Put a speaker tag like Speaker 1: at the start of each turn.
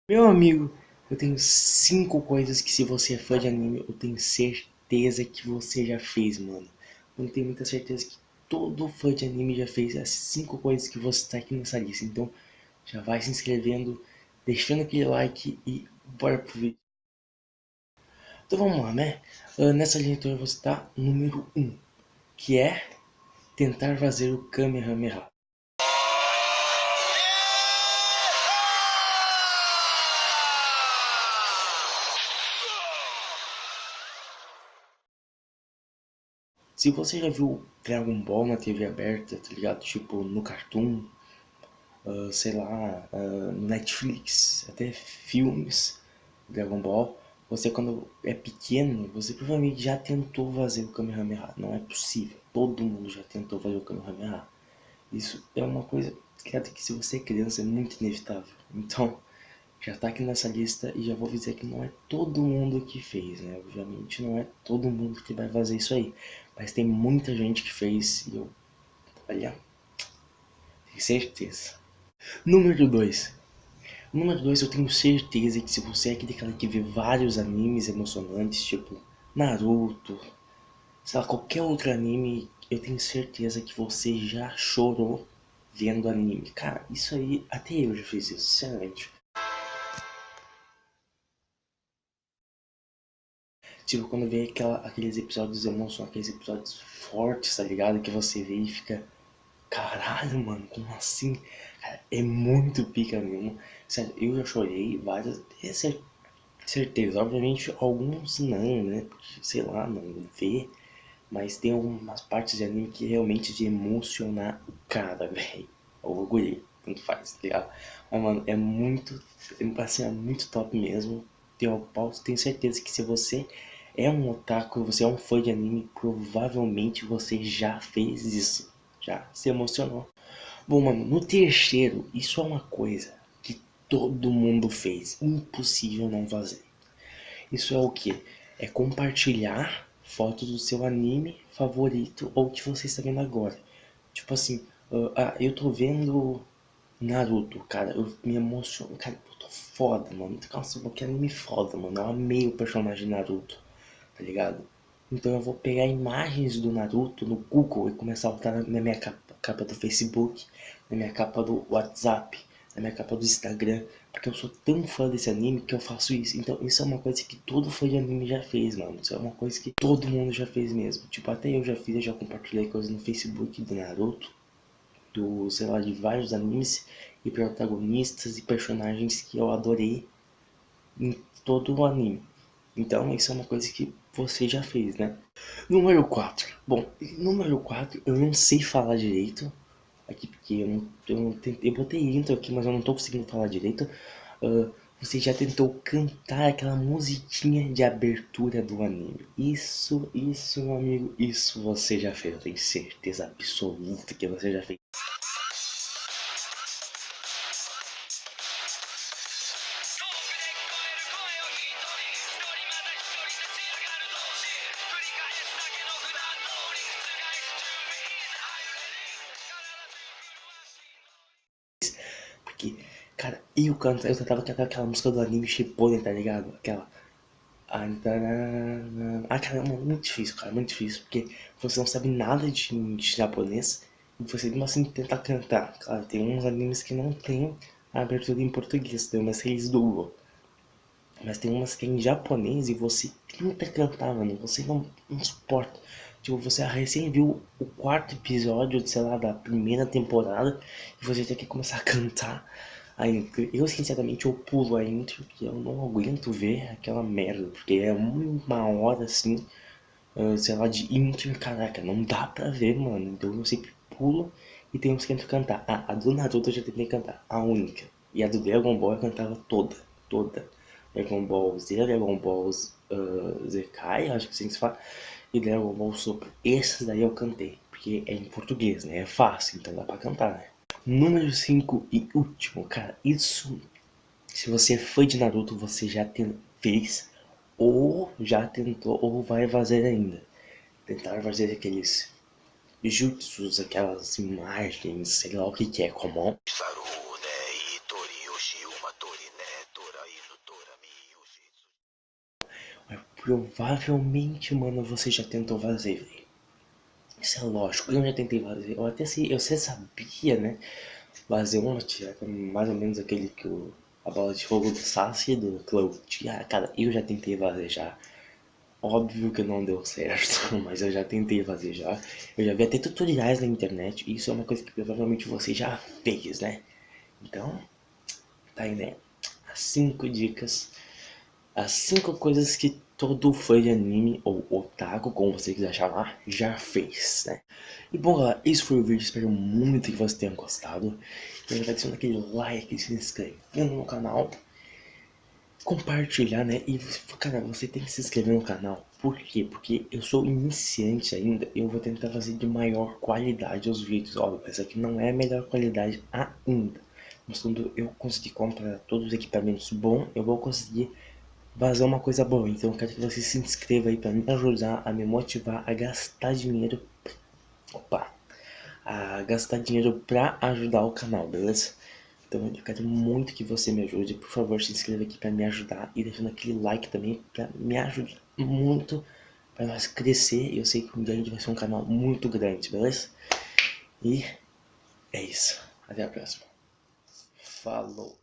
Speaker 1: Meu amigo, eu tenho 5 coisas que se você é fã de anime, eu tenho certeza que você já fez, mano. Eu tenho muita certeza que todo fã de anime já fez as 5 coisas que você tá aqui nessa lista. Então, já vai se inscrevendo, deixando aquele like e bora pro vídeo. Então vamos lá, né? Nessa linha então eu vou citar número 1, que é tentar fazer o Kamehameha. Se você já viu Dragon Ball na TV aberta, tá ligado? Tipo no Cartoon, sei lá, no Netflix, até filmes Dragon Ball, você quando é pequeno, você provavelmente já tentou fazer o Kamehameha. Não é possível. Todo mundo já tentou fazer o Kamehameha. Isso é uma coisa, cara, que se você é criança é muito inevitável. Então, já tá aqui nessa lista e já vou dizer que não é todo mundo que fez, né? Obviamente não é todo mundo que vai fazer isso aí. Mas tem muita gente que fez e eu, olha, tenho certeza. Número 2. Número 2, eu tenho certeza que se você é aquele cara que vê vários animes emocionantes, tipo Naruto, sei lá, qualquer outro anime, eu tenho certeza que você já chorou vendo anime. Cara, isso aí, até eu já fiz isso, sinceramente. Tipo, quando vê aqueles episódios emocionantes, aqueles episódios fortes, tá ligado? Que você vê e fica, caralho, mano, como assim? Cara, é muito pica mesmo. Sério, eu já chorei várias, certeza, obviamente alguns não, né? Porque, sei lá, não vê. Mas tem algumas partes de anime que realmente de emocionar o cara, velho. Ou o guri, tanto faz, tá ligado? Mas, mano, é muito, assim, é muito top mesmo. Tenho certeza que se você é um otaku, você é um fã de anime, provavelmente você já fez isso. Já se emocionou. Bom, mano, no terceiro, isso é uma coisa que todo mundo fez. Impossível não fazer. Isso é o que? É compartilhar fotos do seu anime favorito ou que você está vendo agora. Tipo assim, eu tô vendo Naruto, cara, eu me emociono, cara, eu tô foda, mano. Nossa, que anime foda, mano. Eu amei o personagem Naruto, tá ligado? Então eu vou pegar imagens do Naruto no Google e começar a botar na minha capa do Facebook, na minha capa do WhatsApp, na minha capa do Instagram, porque eu sou tão fã desse anime que eu faço isso. Então isso é uma coisa que todo fã de anime já fez, mano. Isso é uma coisa que todo mundo já fez mesmo. Tipo, até eu já fiz, eu já compartilhei coisas no Facebook do Naruto, do, sei lá, de vários animes e protagonistas e personagens que eu adorei em todo o anime. Então, isso é uma coisa que você já fez, né? Número 4. Bom, número 4 eu não sei falar direito. Aqui, porque eu botei intro aqui, mas eu não tô conseguindo falar direito. Você já tentou cantar aquela musiquinha de abertura do anime? Isso, meu amigo, isso você já fez. Eu tenho certeza absoluta que você já fez. Porque, cara, eu tentava cantar aquela música do anime Shippuden, tá ligado? Aquela. Cara, mano, muito difícil, cara, muito difícil, porque você não sabe nada de japonês e você mesmo assim tenta cantar. Claro, tem uns animes que não tem a abertura em português, tem umas que eles dublam, mas tem umas que é em japonês e você tenta cantar, mano, você não suporta. Tipo, você recém viu o quarto episódio, sei lá, da primeira temporada e você tem que começar a cantar. Aí, eu sinceramente eu pulo a intro, que eu não aguento ver aquela merda, porque é 1 hora assim, sei lá, de intro, caraca, não dá pra ver, mano. Então eu sempre pulo e tenho uns que tento cantar. Ah, a do Naruto eu já tentei cantar, a única. E a do Dragon Ball eu cantava toda, toda. Dragon Ball Z, Dragon Ball Zekai, acho que assim que se fala, e Dragon Ball Super. Esses daí eu cantei, porque é em português, né? É fácil, então dá pra cantar, né? Número 5 e último, cara, isso, se você é fã de Naruto, você já fez, ou já tentou, ou vai fazer ainda. Tentar fazer aqueles jutsus, aquelas imagens, sei lá o que que é, como Mas provavelmente, mano, você já tentou fazer, velho. Isso é lógico, eu já tentei fazer. Eu até sei, você sabia, né? Fazer um teatro mais ou menos aquele que a bola de fogo do Sassi do Cloud. Cara, eu já tentei fazer já. Óbvio que não deu certo, mas eu já tentei fazer já. Eu já vi até tutoriais na internet. E isso é uma coisa que provavelmente você já fez, né? Então, tá aí, né? As 5 dicas. As 5 coisas que todo fã de anime, ou otaku, como você quiser chamar, já fez, né? E bom, galera, esse foi o vídeo. Espero muito que você tenha gostado. E já vai deixando aquele like, se inscrevendo no canal, compartilhar, né? E, cara, você tem que se inscrever no canal. Por quê? Porque eu sou iniciante ainda. Eu vou tentar fazer de maior qualidade os vídeos. Óbvio, essa aqui não é a melhor qualidade ainda. Mas quando eu conseguir comprar todos os equipamentos bons, eu vou conseguir fazer uma coisa boa. Então eu quero que você se inscreva aí para me ajudar a me motivar a gastar dinheiro. Opa! A gastar dinheiro para ajudar o canal, beleza? Então eu quero muito que você me ajude. Por favor, se inscreva aqui para me ajudar e deixando aquele like também para me ajudar muito para nós crescer. Eu sei que um dia a gente vai ser um canal muito grande, beleza? E é isso. Até a próxima. Falou!